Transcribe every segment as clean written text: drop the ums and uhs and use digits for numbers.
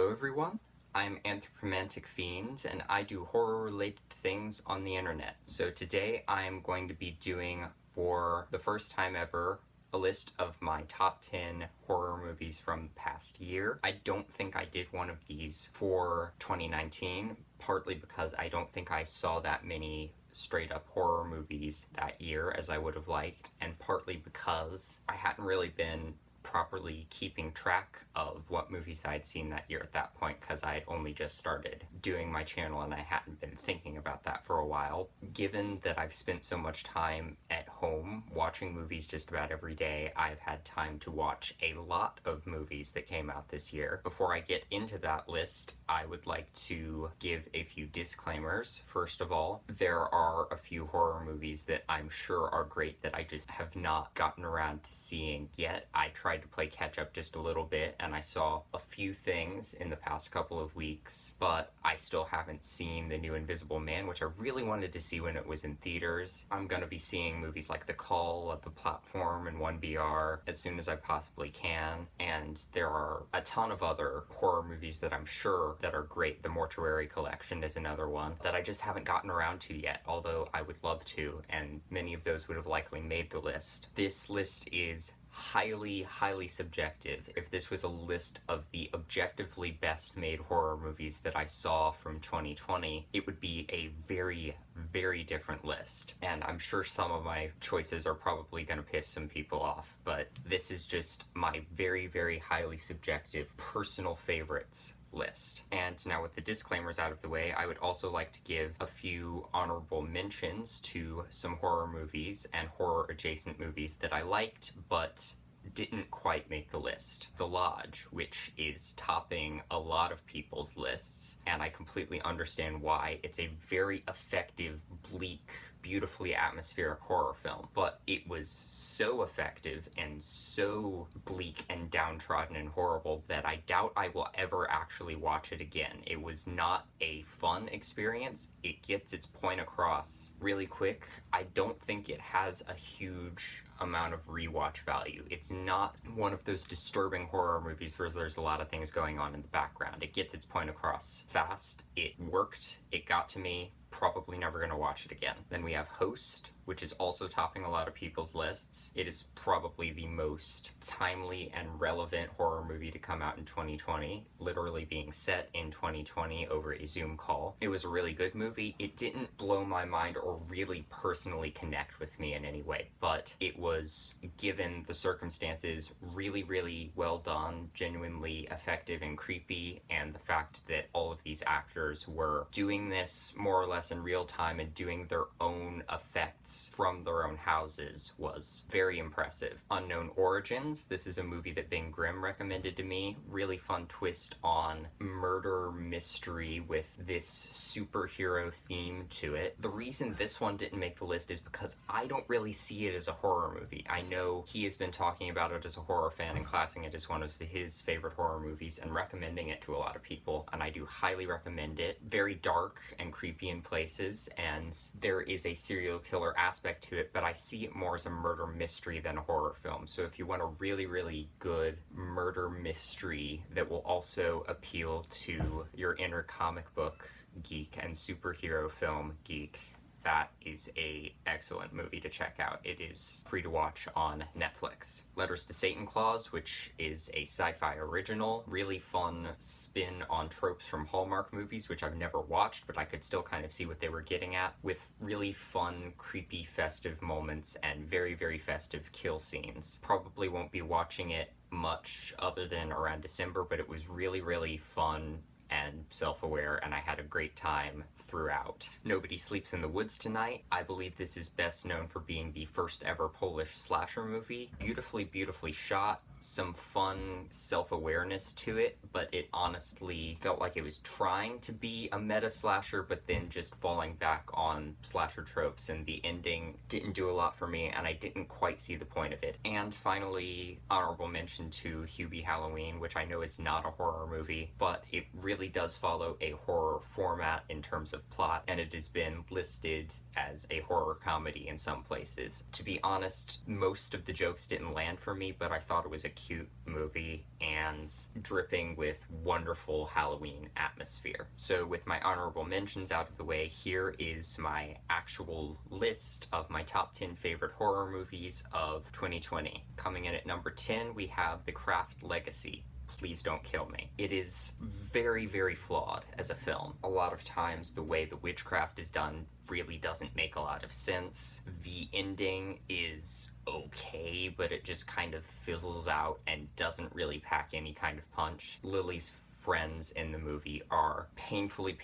Hello everyone, I'm Anthropomantic Fiend, and I do horror-related things on the internet. So today I'm going to be doing, for the first time ever, a list of my top 10 horror movies from the past year. I don't think I did one of these for 2019, partly because I don't think I saw that many straight-up horror movies that year as I would have liked, and partly because I hadn't really been properly keeping track of what movies I had seen that year at that point, because I had only just started doing my channel and I hadn't been thinking about that for a while. Given that I've spent so much time at home watching movies just about every day, I've had time to watch a lot of movies that came out this year. Before I get into that list, I would like to give a few disclaimers. First of all, there are a few horror movies that I'm sure are great that I just have not gotten around to seeing yet. I tried to play catch up just a little bit, and I saw a few things in the past couple of weeks, but I still haven't seen the new Invisible Man, which I really wanted to see when it was in theaters. I'm gonna be seeing movies like The Call, The Platform, and 1BR as soon as I possibly can, and there are a ton of other horror movies that I'm sure that are great. The Mortuary Collection is another one that I just haven't gotten around to yet, although I would love to, and many of those would have likely made the list. This list is highly subjective. If this was a list of the objectively best made horror movies that I saw from 2020, it would be a very different list. And I'm sure some of my choices are probably gonna piss some people off, but this is just my very highly subjective personal favorites list. And now with the disclaimers out of the way, I would also like to give a few honorable mentions to some horror movies and horror adjacent movies that I liked but didn't quite make the list. The Lodge, which is topping a lot of people's lists, and I completely understand why. It's a very effective, bleak, beautifully atmospheric horror film, but it was so effective and so bleak and downtrodden and horrible that I doubt I will ever actually watch it again. It was not a fun experience. It gets its point across really quick. I don't think it has a huge amount of rewatch value. It's not one of those disturbing horror movies where there's a lot of things going on in the background. It gets its point across fast. It worked. It got to me. Probably never gonna watch it again. Then we have Host, which is also topping a lot of people's lists. It is probably the most timely and relevant horror movie to come out in 2020, literally being set in 2020 over a Zoom call. It was a really good movie. It didn't blow my mind or really personally connect with me in any way, but it was, given the circumstances, really well done, genuinely effective and creepy, and the fact that all of these actors were doing this more or less in real time and doing their own effects from their own houses was very impressive. Unknown Origins, this is a movie that Bing Grimm recommended to me. Really fun twist on murder mystery with this superhero theme to it. The reason this one didn't make the list is because I don't really see it as a horror movie. I know he has been talking about it as a horror fan and classing it as one of his favorite horror movies and recommending it to a lot of people, and I do highly recommend it. Very dark and creepy in places, and there is a serial killer aspect to it, but I see it more as a murder mystery than a horror film. So if you want a really good murder mystery that will also appeal to your inner comic book geek and superhero film geek, that is a excellent movie to check out. It is free to watch on Netflix. Letters to Satan Claus, which is a sci-fi original, really fun spin on tropes from Hallmark movies, which I've never watched, but I could still kind of see what they were getting at, with really fun, creepy, festive moments and very festive kill scenes. Probably won't be watching it much other than around December, but it was really fun and self-aware, and I had a great time throughout. Nobody Sleeps in the Woods Tonight. I believe this is best known for being the first ever Polish slasher movie. Beautifully shot. Some fun self-awareness to it, but it honestly felt like it was trying to be a meta slasher, but then just falling back on slasher tropes, and the ending didn't do a lot for me, and I didn't quite see the point of it. And finally, honorable mention to Hubie Halloween, which I know is not a horror movie, but it really does follow a horror format in terms of plot, and it has been listed as a horror comedy in some places. To be honest, most of the jokes didn't land for me, but I thought it was a cute movie and dripping with wonderful Halloween atmosphere. So with my honorable mentions out of the way, here is my actual list of my top 10 favorite horror movies of 2020. Coming in at number 10, we have The Craft Legacy. Please Don't Kill Me. It is very, very flawed as a film. A lot of times the way the witchcraft is done really doesn't make a lot of sense. The ending is okay, but it just kind of fizzles out and doesn't really pack any kind of punch. Lily's friends in the movie are painfully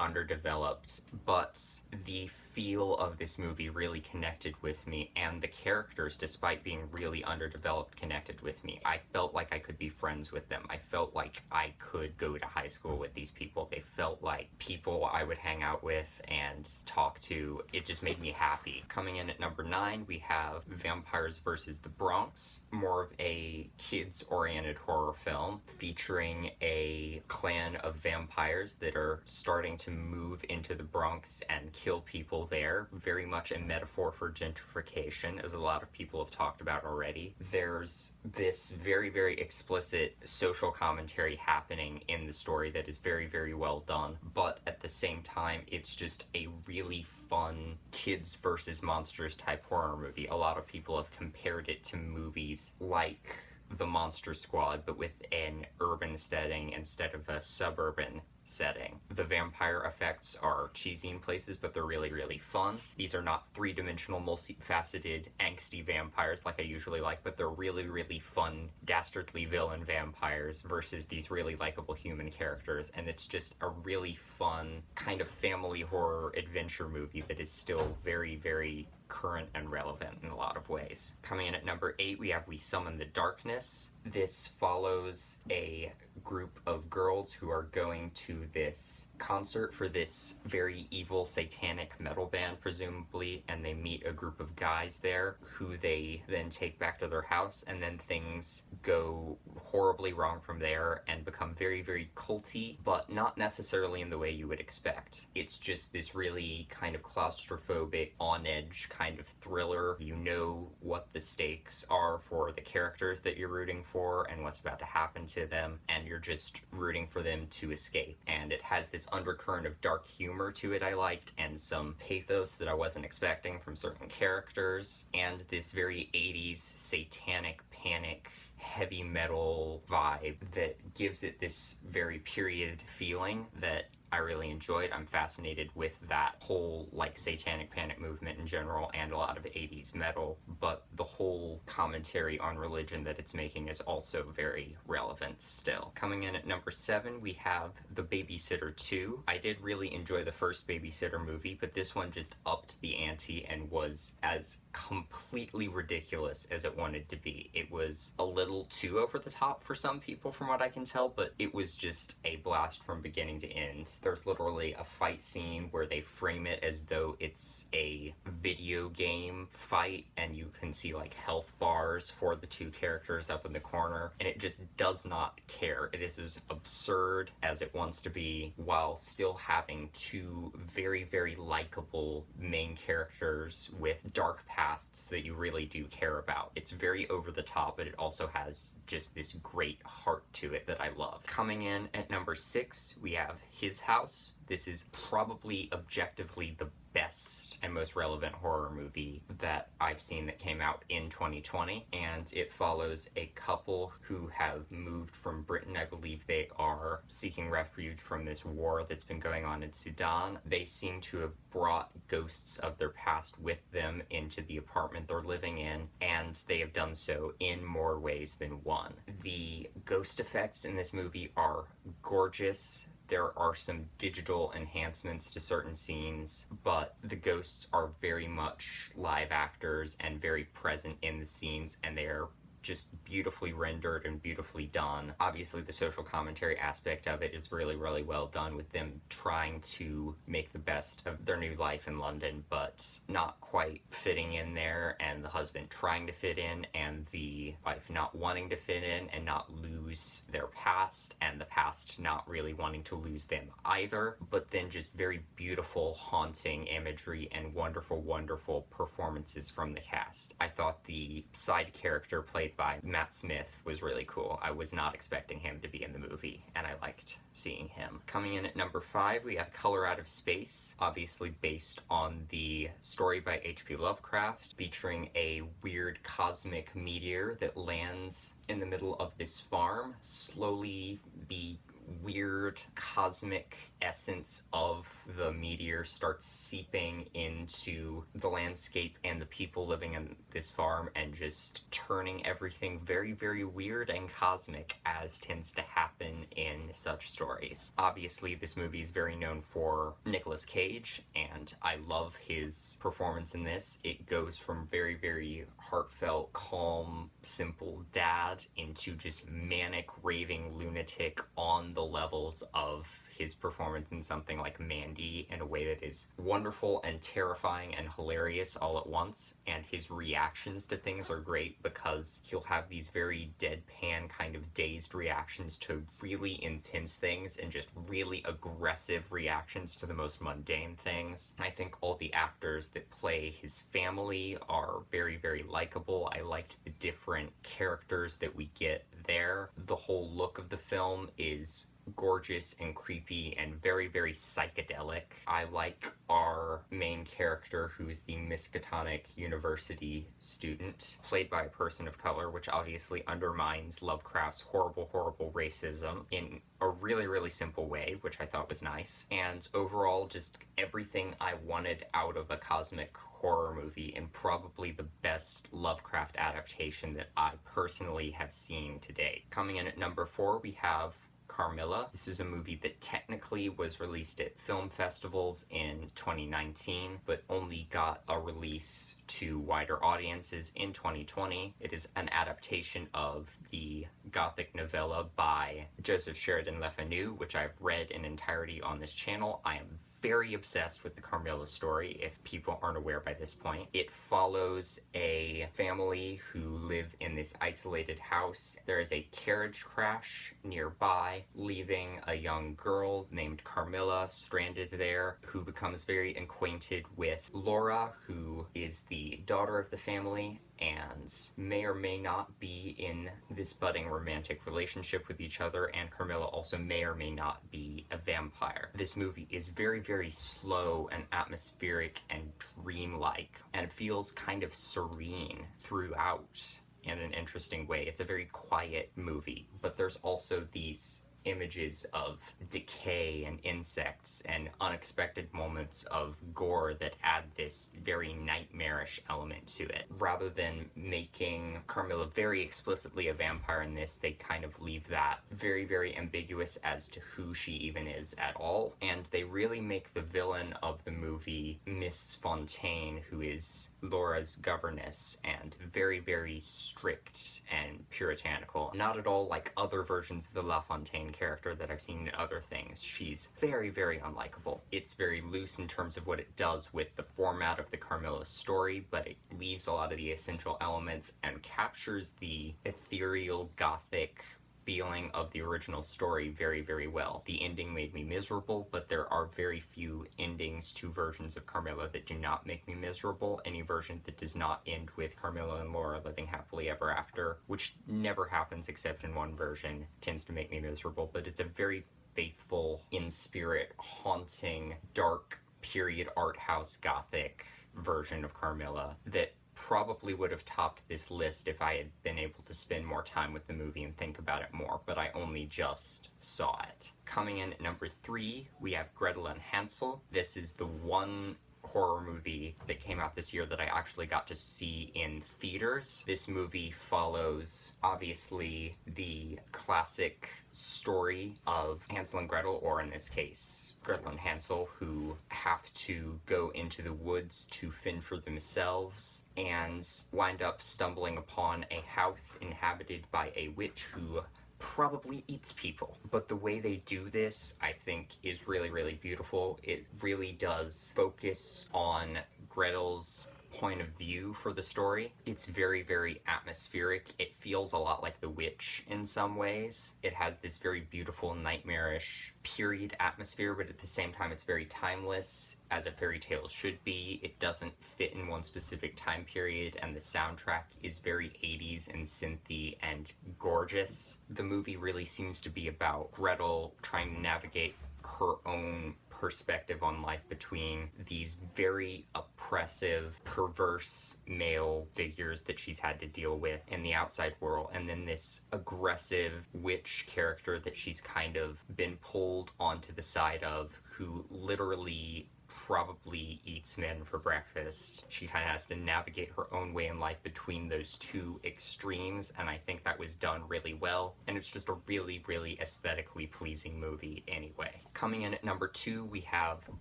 underdeveloped, but the feel of this movie really connected with me, and the characters, despite being really underdeveloped, connected with me. I felt like I could be friends with them. I felt like I could go to high school with these people. They felt like people I would hang out with and talk to. It just made me happy. Coming in at number 9, we have Vampires vs. the Bronx, more of a kids-oriented horror film featuring a clan of vampires that are starting to move into the Bronx and kill people there. Very much a metaphor for gentrification, as a lot of people have talked about already. There's this very, very explicit social commentary happening in the story that is very, very well done, but at the same time, it's just a really fun kids versus monsters type horror movie. A lot of people have compared it to movies like The Monster Squad, but with an urban setting instead of a suburban setting. The vampire effects are cheesy in places, but they're really, really fun. These are not three-dimensional, multifaceted, angsty vampires like I usually like, but they're really, really fun, dastardly villain vampires versus these really likable human characters, and it's just a really fun kind of family horror adventure movie that is still very, very current and relevant in a lot of ways. Coming in at number 8, we have We Summon the Darkness. This follows a group of girls who are going to this concert for this very evil satanic metal band, presumably, and they meet a group of guys there who they then take back to their house, and then things go horribly wrong from there and become very, very culty, but not necessarily in the way you would expect. It's just this really kind of claustrophobic, on-edge kind of thriller. You know what the stakes are for the characters that you're rooting for and what's about to happen to them, and you're just rooting for them to escape. And it has this undercurrent of dark humor to it I liked, and some pathos that I wasn't expecting from certain characters, and this very 80s satanic panic heavy metal vibe that gives it this very period feeling that I really enjoyed. I'm fascinated with that whole like satanic panic movement in general and a lot of 80s metal, but the whole commentary on religion that it's making is also very relevant still. Coming in at number 7, we have The Babysitter 2. I did really enjoy the first Babysitter movie, but this one just upped the ante and was as completely ridiculous as it wanted to be. It was a little too over the top for some people from what I can tell, but it was just a blast from beginning to end. There's literally a fight scene where they frame it as though it's a video game fight, and you can see like health bars for the two characters up in the corner, and it just does not care. It is as absurd as it wants to be while still having two very, very likable main characters with dark pasts that you really do care about. It's very over the top, but it also has just this great heart to it that I love. Coming in at number 6, we have His House. This is probably objectively the best and most relevant horror movie that I've seen that came out in 2020, and it follows a couple who have moved from Britain. I believe they are seeking refuge from this war that's been going on in Sudan. They seem to have brought ghosts of their past with them into the apartment they're living in, and they have done so in more ways than one. The ghost effects in this movie are gorgeous. There are some digital enhancements to certain scenes, but the ghosts are very much live actors and very present in the scenes, and they are just beautifully rendered and beautifully done. Obviously, the social commentary aspect of it is really, really well done, with them trying to make the best of their new life in London, but not quite fitting in there, and the husband trying to fit in, and the wife not wanting to fit in and not lose their past, and the past not really wanting to lose them either, but then just very beautiful, haunting imagery and wonderful, wonderful performances from the cast. I thought the side character played played by Matt Smith, was really cool. I was not expecting him to be in the movie, and I liked seeing him. Coming in at number 5, we have Color Out of Space, obviously based on the story by H.P. Lovecraft, featuring a weird cosmic meteor that lands in the middle of this farm. Slowly, the weird cosmic essence of the meteor starts seeping into the landscape and the people living in this farm and just turning everything very, very weird and cosmic, as tends to happen in such stories. Obviously, this movie is very known for Nicolas Cage, and I love his performance in this. It goes from very, very heartfelt, calm, simple dad into just manic, raving lunatic on the levels of his performance in something like Mandy in a way that is wonderful and terrifying and hilarious all at once. And his reactions to things are great because he'll have these very deadpan kind of dazed reactions to really intense things and just really aggressive reactions to the most mundane things. I think all the actors that play his family are very, very likable. I liked the different characters that we get there. The whole look of the film is gorgeous and creepy and very, very psychedelic. I like our main character, who's the Miskatonic University student, played by a person of color, which obviously undermines Lovecraft's horrible, horrible racism in a really, really simple way, which I thought was nice. And overall, just everything I wanted out of a cosmic horror movie, and probably the best Lovecraft adaptation that I personally have seen to date. Coming in at number 4, we have Carmilla. This is a movie that technically was released at film festivals in 2019, but only got a release to wider audiences in 2020. It is an adaptation of the Gothic novella by Joseph Sheridan Le Fanu, which I've read in entirety on this channel. I am very obsessed with the Carmilla story, if people aren't aware by this point. It follows a family who live in this isolated house. There is a carriage crash nearby, leaving a young girl named Carmilla stranded there, who becomes very acquainted with Laura, who is the daughter of the family, and may or may not be in this budding romantic relationship with each other, and Carmilla also may or may not be a vampire. This movie is very, very slow and atmospheric and dreamlike, and feels kind of serene throughout in an interesting way. It's a very quiet movie, but there's also these images of decay and insects and unexpected moments of gore that add this very nightmarish element to it. Rather than making Carmilla very explicitly a vampire in this, they kind of leave that very, very ambiguous as to who she even is at all. And they really make the villain of the movie Miss Fontaine, who is Laura's governess, and very, very strict and puritanical. Not at all like other versions of the La Fontaine character that I've seen in other things. She's very, very unlikable. It's very loose in terms of what it does with the format of the Carmilla story, but it leaves a lot of the essential elements and captures the ethereal, gothic feeling of the original story very, very well. The ending made me miserable, but there are very few endings to versions of Carmilla that do not make me miserable. Any version that does not end with Carmilla and Laura living happily ever after, which never happens except in one version, tends to make me miserable, but it's a very faithful, in-spirit, haunting, dark, period art house gothic version of Carmilla that probably would have topped this list if I had been able to spend more time with the movie and think about it more, but I only just saw it. Coming in at number 3, we have Gretel and Hansel. This is the one horror movie that came out this year that I actually got to see in theaters. This movie follows, obviously, the classic story of Hansel and Gretel, or in this case, Gretel and Hansel, who have to go into the woods to fend for themselves and wind up stumbling upon a house inhabited by a witch who probably eats people. But the way they do this, I think, is really, really beautiful. It really does focus on Gretel's point of view for the story. It's very, very atmospheric. It feels a lot like The Witch in some ways. It has this very beautiful, nightmarish period atmosphere, but at the same time it's very timeless, as a fairy tale should be. It doesn't fit in one specific time period, and the soundtrack is very 80s and synthy and gorgeous. The movie really seems to be about Gretel trying to navigate her own perspective on life between these very oppressive, perverse male figures that she's had to deal with in the outside world, and then this aggressive witch character that she's kind of been pulled onto the side of, who literally probably eats men for breakfast. She kind of has to navigate her own way in life between those two extremes, and I think that was done really well, and it's just a really, really aesthetically pleasing movie anyway. Coming in at number 2, we have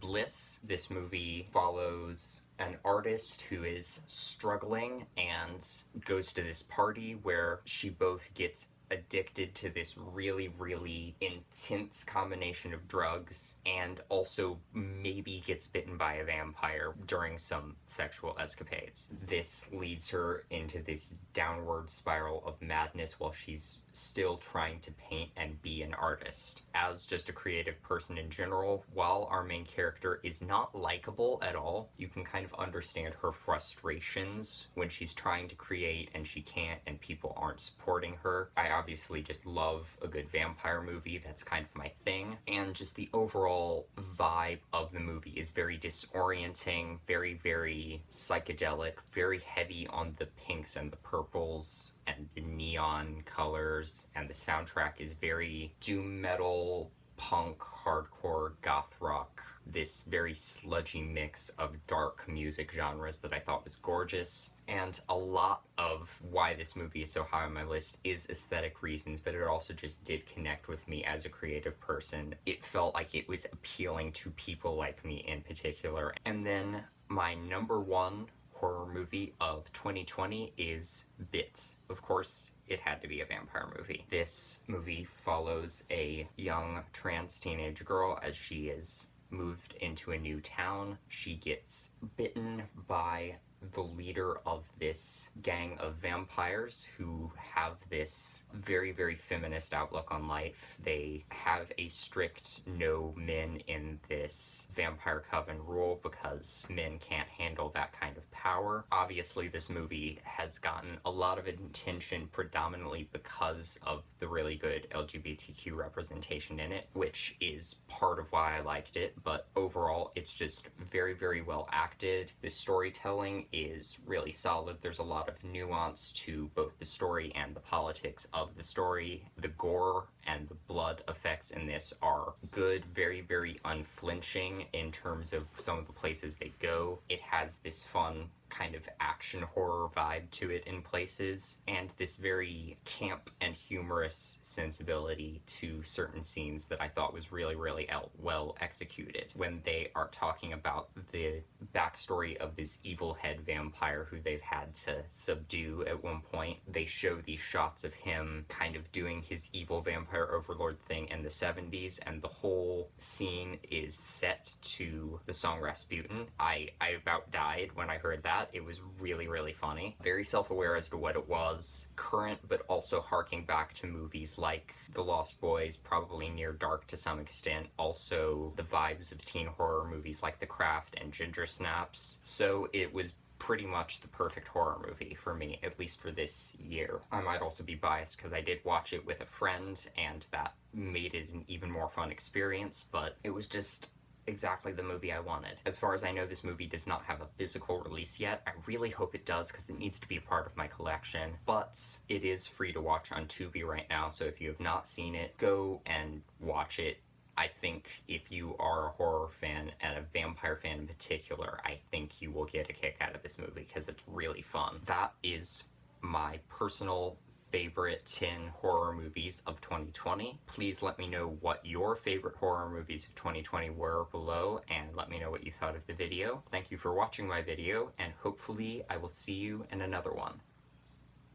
Bliss. This movie follows an artist who is struggling and goes to this party where she both gets addicted to this really, really intense combination of drugs and also maybe gets bitten by a vampire during some sexual escapades. This leads her into this downward spiral of madness while she's still trying to paint and be an artist. As just a creative person in general, while our main character is not likable at all, you can kind of understand her frustrations when she's trying to create and she can't and people aren't supporting her. I obviously just love a good vampire movie. That's kind of my thing. And just the overall vibe of the movie is very disorienting, very, very psychedelic, very heavy on the pinks and the purples and the neon colors, and the soundtrack is very doom metal, punk, hardcore, goth rock, this very sludgy mix of dark music genres that I thought was gorgeous. And a lot of why this movie is so high on my list is aesthetic reasons, but it also just did connect with me as a creative person. It felt like it was appealing to people like me in particular. And then my number 1 horror movie of 2020 is Bit. Of course, it had to be a vampire movie. This movie follows a young trans teenage girl as she is moved into a new town. She gets bitten by the leader of this gang of vampires who have this very, very feminist outlook on life. They have a strict no men in this vampire coven rule because men can't handle that kind of power. Obviously, this movie has gotten a lot of attention predominantly because of the really good LGBTQ representation in it, which is part of why I liked it, but overall, it's just very, very well acted. The storytelling is really solid. There's a lot of nuance to both the story and the politics of the story. The gore and the blood effects in this are good, very, very unflinching in terms of some of the places they go. It has this fun kind of action horror vibe to it in places, and this very camp and humorous sensibility to certain scenes that I thought was really, really well executed. When they are talking about the backstory of this evil head vampire who they've had to subdue at one point, they show these shots of him kind of doing his evil vampire overlord thing in the 70s, and the whole scene is set to the song Rasputin. I about died when I heard that. It was really, really funny. Very self-aware as to what it was. Current, but also harking back to movies like The Lost Boys, probably near dark to some extent. Also, the vibes of teen horror movies like The Craft and Ginger Snaps. So it was pretty much the perfect horror movie for me, at least for this year. I might also be biased because I did watch it with a friend, and that made it an even more fun experience, but it was just exactly the movie I wanted. As far as I know, this movie does not have a physical release yet. I really hope it does because it needs to be a part of my collection, but it is free to watch on Tubi right now, so if you have not seen it, go and watch it. I think if you are a horror fan, and a vampire fan in particular, I think you will get a kick out of this movie because it's really fun. That is my personal favorite 10 horror movies of 2020. Please let me know what your favorite horror movies of 2020 were below, and let me know what you thought of the video. Thank you for watching my video, and hopefully I will see you in another one.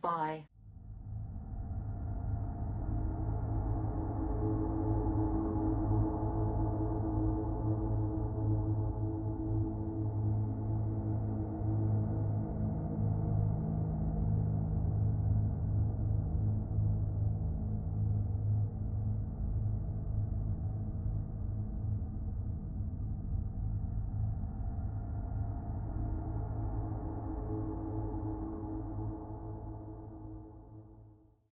Bye!